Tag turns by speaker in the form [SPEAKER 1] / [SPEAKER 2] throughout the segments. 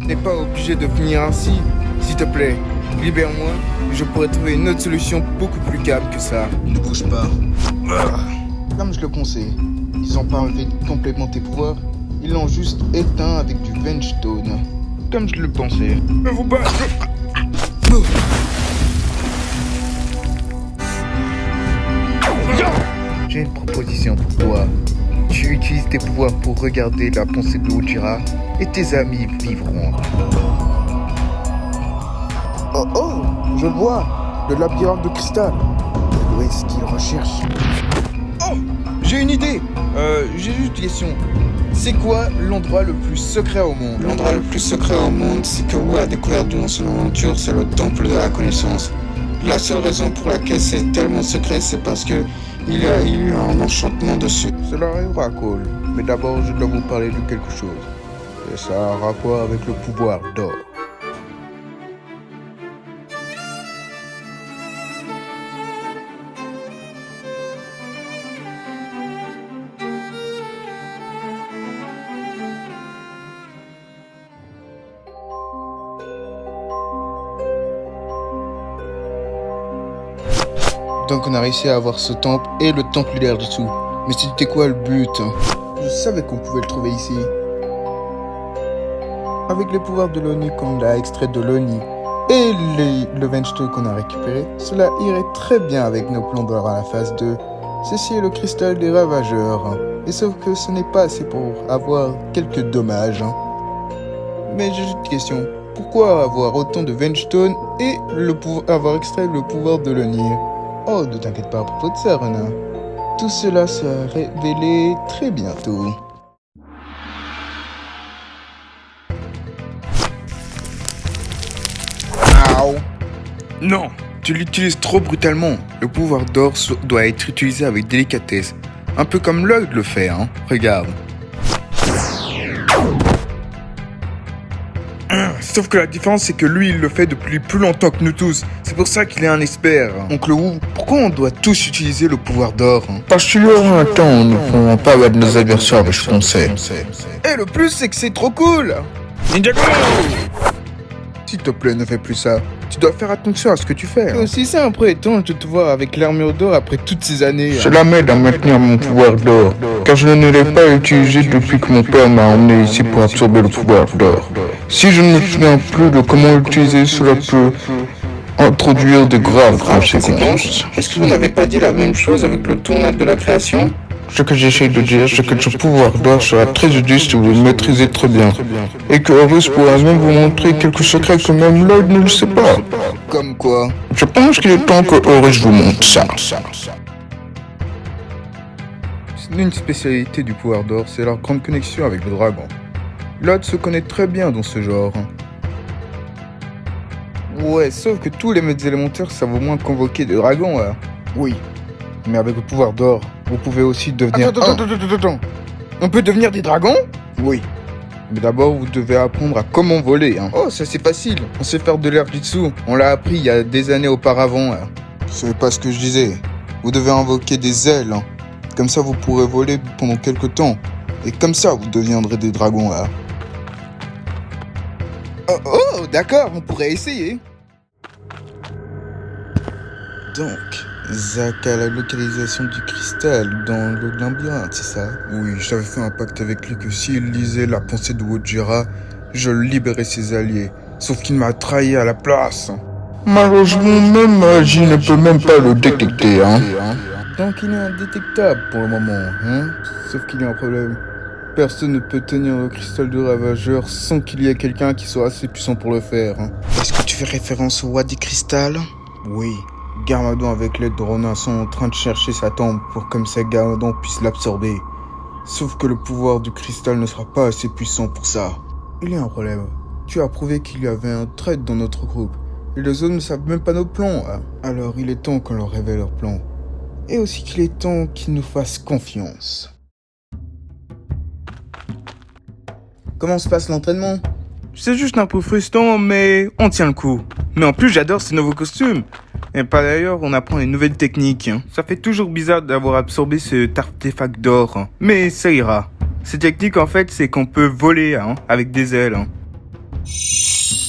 [SPEAKER 1] n'es pas obligé de finir ainsi. S'il te plaît, libère-moi. Je pourrais trouver une autre solution beaucoup plus calme que ça.
[SPEAKER 2] Ne bouge pas. Comme je le pensais, ils ont pas enlevé complètement tes pouvoirs, ils l'ont juste éteint avec du Vengestone. Comme je le pensais.
[SPEAKER 1] Mais vous battez.
[SPEAKER 2] J'ai une proposition pour toi. Tu utilises tes pouvoirs pour regarder la pensée de Ujira et tes amis vivront. Oh oh, je le vois, le labyrinthe de cristal. Où est-ce qu'il recherche?
[SPEAKER 1] Oh, j'ai une idée. J'ai juste une question. C'est quoi l'endroit le plus secret au monde?
[SPEAKER 3] L'endroit le plus secret au monde, c'est que Wu a découvert durant son aventure, c'est le temple de la connaissance. La seule raison pour laquelle c'est tellement secret, c'est parce que il y a eu un enchantement dessus.
[SPEAKER 2] Cela arrivera, Cole. Mais d'abord, je dois vous parler de quelque chose. Et ça a un rapport avec le pouvoir d'or. Donc on a réussi à avoir ce temple et le templière dessous. Mais c'était quoi le but? Je savais qu'on pouvait le trouver ici. Avec les pouvoirs de l'ONI qu'on a extrait de l'ONI et le Vengestone qu'on a récupéré, cela irait très bien avec nos plans d'or à la phase 2. Ceci est le cristal des ravageurs. Et sauf que ce n'est pas assez pour avoir quelques dommages. Mais j'ai une question. Pourquoi avoir autant de Vengestone et avoir extrait le pouvoir de l'ONI? Oh, ne t'inquiète pas à propos de ça, Renin. Tout cela sera révélé très bientôt.
[SPEAKER 1] Ow. Non, tu l'utilises trop brutalement. Le pouvoir d'or doit être utilisé avec délicatesse. Un peu comme Lloyd le fait, hein. Regarde. Sauf que la différence, c'est que lui, il le fait depuis plus longtemps que nous tous. C'est pour ça qu'il est un expert.
[SPEAKER 2] Oncle Wu, pourquoi on doit tous utiliser le pouvoir d'or?
[SPEAKER 3] Parce qu'il y aura un temps où nous ne pourrons pas battre nos adversaires avec ce qu'on sait.
[SPEAKER 1] Et le plus, c'est que c'est trop cool. Ninjago!
[SPEAKER 2] S'il te plaît, ne fais plus ça. Tu dois faire attention à ce que tu fais.
[SPEAKER 1] C'est aussi simple et étrange de te voir avec l'armure d'or après toutes ces années.
[SPEAKER 3] Cela m'aide à maintenir mon pouvoir d'or, car je ne l'ai pas utilisé depuis que mon père m'a emmené ici pour absorber le pouvoir d'or. Si je ne me souviens plus de comment l'utiliser, cela peut introduire de graves conséquences.
[SPEAKER 4] Est-ce que vous n'avez pas dit la même chose avec le tournoi de la création?
[SPEAKER 3] Ce que j'essaie de dire, c'est que ce pouvoir d'or sera très utile si vous le maîtrisez très bien. Et que Horus pourra même vous montrer quelques secrets que même Lloyd ne le sait pas.
[SPEAKER 2] Comme quoi?
[SPEAKER 3] Je pense qu'il est temps que Horus vous montre ça.
[SPEAKER 2] L'une spécialité du pouvoir d'or, c'est leur grande connexion avec le dragon. Lloyd se connaît très bien dans ce genre. Ouais, sauf que tous les maîtres élémentaires savent au moins convoquer des dragons, là. Oui, mais avec le pouvoir d'or, vous pouvez aussi devenir...
[SPEAKER 1] Attends. On peut devenir des dragons?
[SPEAKER 2] Oui. Mais d'abord, vous devez apprendre à comment voler, hein.
[SPEAKER 1] Oh, ça c'est facile. On sait faire de l'air jutsu. On l'a appris il y a des années auparavant.
[SPEAKER 2] Ce n'est pas ce que je disais. Vous devez invoquer des ailes, hein. Comme ça, vous pourrez voler pendant quelques temps. Et comme ça, vous deviendrez des dragons, là.
[SPEAKER 1] Oh, d'accord, on pourrait essayer.
[SPEAKER 2] Donc, Zack a la localisation du cristal dans le labyrinthe, c'est ça? Oui, j'avais fait un pacte avec lui que s'il lisait la pensée de Ujira, je libérais ses alliés. Sauf qu'il m'a trahi à la place.
[SPEAKER 3] Malheureusement, même magie ne peut même pas le détecter, hein.
[SPEAKER 2] Donc il est indétectable pour le moment, hein? Sauf qu'il y a un problème. Personne ne peut tenir le cristal de ravageur sans qu'il y ait quelqu'un qui soit assez puissant pour le faire. Hein.
[SPEAKER 1] Est-ce que tu fais référence au Wadi Cristal?
[SPEAKER 2] Oui. Garmadon avec l'aide de Ronin sont en train de chercher sa tombe pour comme ça Garmadon puisse l'absorber. Sauf que le pouvoir du cristal ne sera pas assez puissant pour ça. Il y a un problème. Tu as prouvé qu'il y avait un traître dans notre groupe. Et les autres ne savent même pas nos plans. Hein. Alors il est temps qu'on leur révèle leurs plans. Et aussi qu'il est temps qu'ils nous fassent confiance.
[SPEAKER 1] Comment se passe l'entraînement? C'est juste un peu frustrant, mais on tient le coup. Mais en plus, j'adore ces nouveaux costumes. Et par ailleurs, on apprend les nouvelles techniques. Ça fait toujours bizarre d'avoir absorbé cet artefact d'or. Mais ça ira. Cette technique, en fait, c'est qu'on peut voler avec des ailes.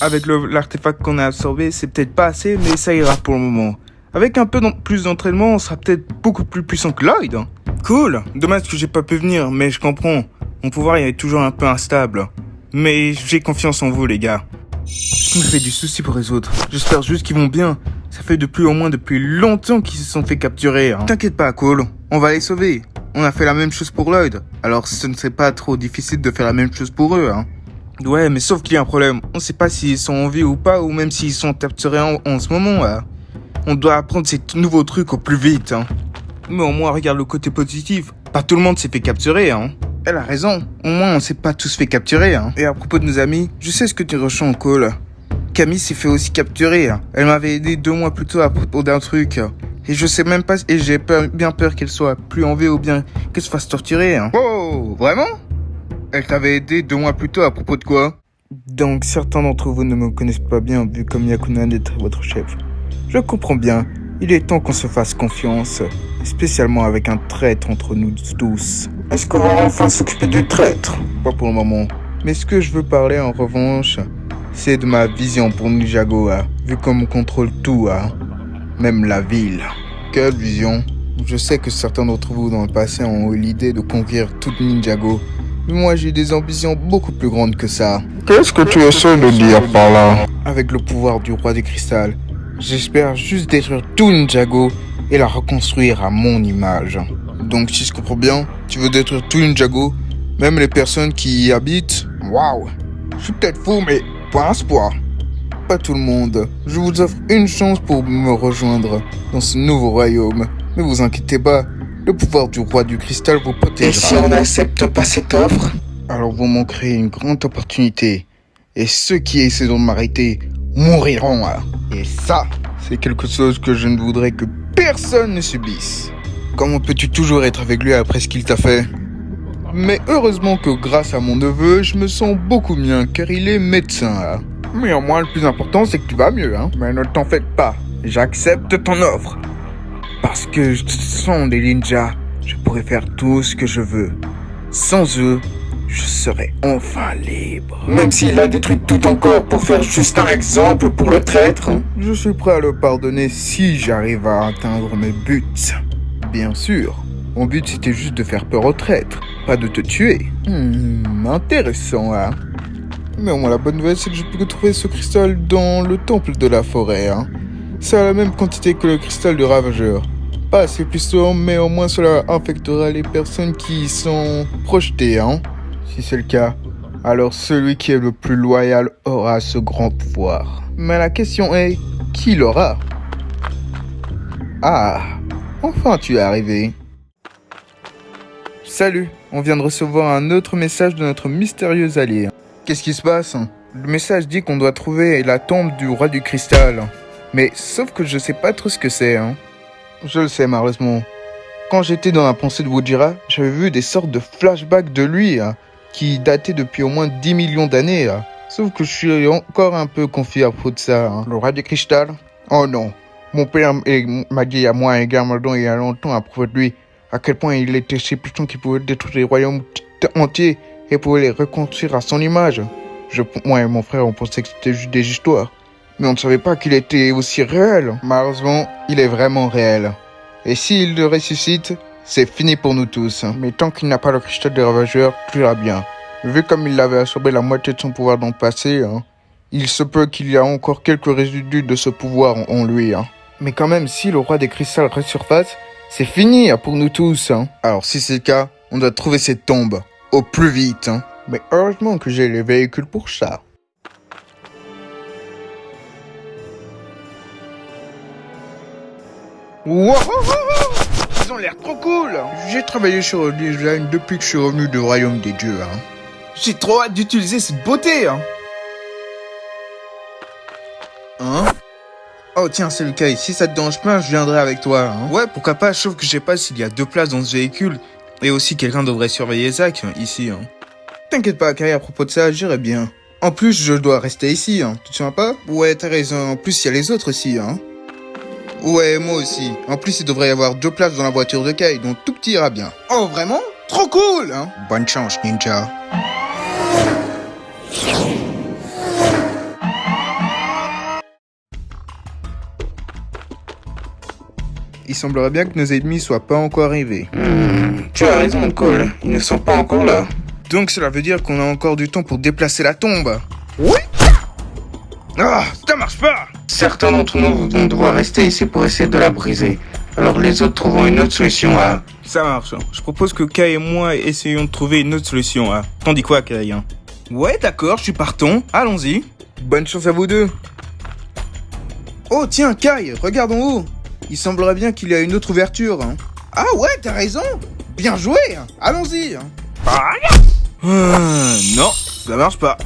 [SPEAKER 1] Avec l'artefact qu'on a absorbé, c'est peut-être pas assez, mais ça ira pour le moment. Avec un peu plus d'entraînement, on sera peut-être beaucoup plus puissant que Lloyd. Cool. Dommage que j'ai pas pu venir, mais je comprends. Mon pouvoir il est toujours un peu instable. Mais j'ai confiance en vous, les gars. Je me fais du souci pour les autres. J'espère juste qu'ils vont bien. Ça fait depuis longtemps qu'ils se sont fait capturer. T'inquiète pas, Cole. On va les sauver. On a fait la même chose pour Lloyd. Alors ce ne serait pas trop difficile de faire la même chose pour eux, Ouais, mais sauf qu'il y a un problème. On sait pas s'ils sont en vie ou pas, ou même s'ils sont capturés en ce moment, On doit apprendre ces nouveaux trucs au plus vite, Mais au moins, regarde le côté positif. Pas tout le monde s'est fait capturer, Elle a raison. Au moins, on s'est pas tous fait capturer, Et à propos de nos amis, je sais ce que tu ressens, Cole. Camille s'est fait aussi capturer, Elle m'avait aidé 2 mois plus tôt à propos d'un truc. Et je sais même pas, et j'ai bien peur qu'elle soit plus en vie ou bien qu'elle se fasse torturer, Oh, vraiment? Elle t'avait aidé 2 mois plus tôt à propos de quoi? Donc, certains d'entre vous ne me connaissent pas bien, vu comme Yakunan est votre chef. Je comprends bien. Il est temps qu'on se fasse confiance, spécialement avec un traître entre nous tous.
[SPEAKER 4] Est-ce qu'on va enfin s'occuper du traître?
[SPEAKER 1] Pas pour le moment. Mais ce que je veux parler en revanche, c'est de ma vision pour Ninjago, vu comme on contrôle tout, même la ville. Quelle vision? Je sais que certains d'entre vous dans le passé ont eu l'idée de conquérir toute Ninjago. Mais moi j'ai des ambitions beaucoup plus grandes que ça.
[SPEAKER 3] Qu'est-ce que tu essaies de dire par là?
[SPEAKER 1] Avec le pouvoir du roi des cristals, j'espère juste détruire tout Ninjago et la reconstruire à mon image. Donc si je comprends bien, tu veux détruire tout Ninjago, même les personnes qui y habitent? Waouh! Je suis peut-être fou, mais pas un espoir. Pas tout le monde. Je vous offre une chance pour me rejoindre dans ce nouveau royaume. Mais vous inquiétez pas, le pouvoir du roi du cristal vous protégera.
[SPEAKER 4] Et si on n'accepte pas cette offre?
[SPEAKER 1] Alors vous manquerez une grande opportunité. Et ceux qui essaieront de m'arrêter mourront. Et ça, c'est quelque chose que je ne voudrais que personne ne subisse. Comment peux-tu toujours être avec lui après ce qu'il t'a fait? Mais heureusement que grâce à mon neveu, je me sens beaucoup mieux car il est médecin. Mais au moins le plus important c'est que tu vas mieux. Mais ne t'en faites pas, j'accepte ton offre. Parce que sans les ninjas, je pourrais faire tout ce que je veux. Sans eux, je serai enfin libre.
[SPEAKER 4] Même s'il a détruit tout encore pour faire juste un exemple pour le traître?
[SPEAKER 1] Je suis prêt à le pardonner si j'arrive à atteindre mes buts. Bien sûr, mon but c'était juste de faire peur au traître, pas de te tuer. Intéressant, Mais au moins la bonne nouvelle c'est que je peux trouver ce cristal dans le temple de la forêt. C'est à la même quantité que le cristal du ravageur. Pas assez puissant, mais au moins cela infectera les personnes qui y sont projetées, Si c'est le cas, alors celui qui est le plus loyal aura ce grand pouvoir. Mais la question est, qui l'aura? Ah, enfin tu es arrivé. Salut, on vient de recevoir un autre message de notre mystérieux allié. Qu'est-ce qui se passe? Le message dit qu'on doit trouver la tombe du roi du cristal. Mais sauf que je sais pas trop ce que c'est, Je le sais malheureusement. Quand j'étais dans la pensée de Wojira, j'avais vu des sortes de flashbacks de lui, qui dataient depuis au moins 10 millions d'années. Sauf que je suis encore un peu confus à propos de ça. Le roi du cristal? Oh non. Mon père m'a dit à moi également il y a longtemps à propos de lui, à quel point il était si puissant qu'il pouvait détruire les royaumes entiers et pouvait les reconstruire à son image. Moi et mon frère, on pensait que c'était juste des histoires. Mais on ne savait pas qu'il était aussi réel. Malheureusement, il est vraiment réel. Et s'il le ressuscite, c'est fini pour nous tous. Mais tant qu'il n'a pas le cristal des ravageurs, tout ira bien. Vu comme il avait absorbé la moitié de son pouvoir dans le passé, il se peut qu'il y a encore quelques résidus de ce pouvoir en lui. Mais quand même, si le roi des cristals resurface, c'est fini pour nous tous. Alors si c'est le cas, on doit trouver cette tombe au plus vite. Mais heureusement que j'ai les véhicules pour ça. Wow, ils ont l'air trop cool. J'ai travaillé sur le design depuis que je suis revenu du royaume des dieux. J'ai trop hâte d'utiliser cette beauté. Oh tiens, c'est le cas. Si ça te dérange pas, je viendrai avec toi. Ouais, pourquoi pas, sauf que je sais pas s'il y a 2 places dans ce véhicule. Et aussi, quelqu'un devrait surveiller Zach, ici. T'inquiète pas, Kai, à propos de ça, j'irai bien. En plus, je dois rester ici, Tu te souviens pas? Ouais, t'as raison. En plus, il y a les autres ici, Ouais, moi aussi. En plus, il devrait y avoir 2 places dans la voiture de Kai, donc tout ira bien. Oh, vraiment? Trop cool, Bonne chance, ninja.
[SPEAKER 2] il semblerait bien que nos ennemis soient pas encore arrivés.
[SPEAKER 4] Tu as raison, Cole. Ils ne sont pas encore là.
[SPEAKER 2] Donc cela veut dire qu'on a encore du temps pour déplacer la tombe.
[SPEAKER 1] Ah, ça marche pas!
[SPEAKER 4] Certains d'entre nous vont devoir rester ici pour essayer de la briser. Alors les autres trouveront une autre solution à...
[SPEAKER 1] Ça marche. Je propose que Kai et moi essayons de trouver une autre solution. Hein. T'en dis quoi, Kai? Ouais, d'accord, je suis partant. Allons-y.
[SPEAKER 2] Bonne chance à vous deux. Oh tiens, Kai, regarde en haut. Il semblerait bien qu'il y a une autre ouverture. Ah ouais, t'as raison. Bien joué. Allons-y.
[SPEAKER 1] Non, ça marche pas.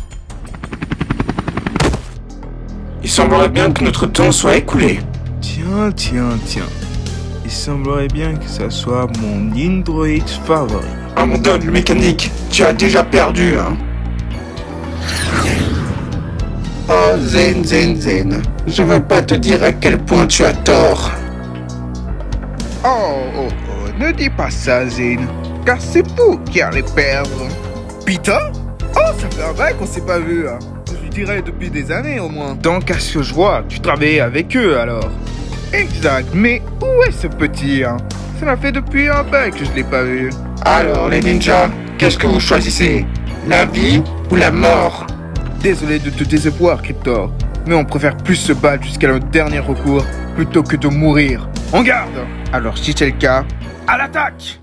[SPEAKER 4] Il semblerait bien que notre temps soit écoulé.
[SPEAKER 1] Tiens. Il semblerait bien que ça soit mon android favori.
[SPEAKER 4] Amandon, le mécanique, tu as déjà perdu, hein. Oh, Zen. Je veux pas te dire à quel point tu as tort.
[SPEAKER 2] Oh, ne dis pas ça, Zen. Car c'est vous qui allez perdre. Peter? Oh, ça fait un bail qu'on s'est pas vu. Je dirais depuis des années au moins.
[SPEAKER 1] Donc, à ce que je vois, tu travaillais avec eux alors.
[SPEAKER 2] Exact, mais où est ce petit? Ça m'a fait depuis un bail que je l'ai pas vu.
[SPEAKER 4] Alors, les ninjas, qu'est-ce que vous choisissez? La vie ou la mort?
[SPEAKER 2] Désolé de te décevoir, Cryptor, mais on préfère plus se battre jusqu'à notre dernier recours plutôt que de mourir. En garde! Alors, si c'est le cas,
[SPEAKER 1] À l'attaque!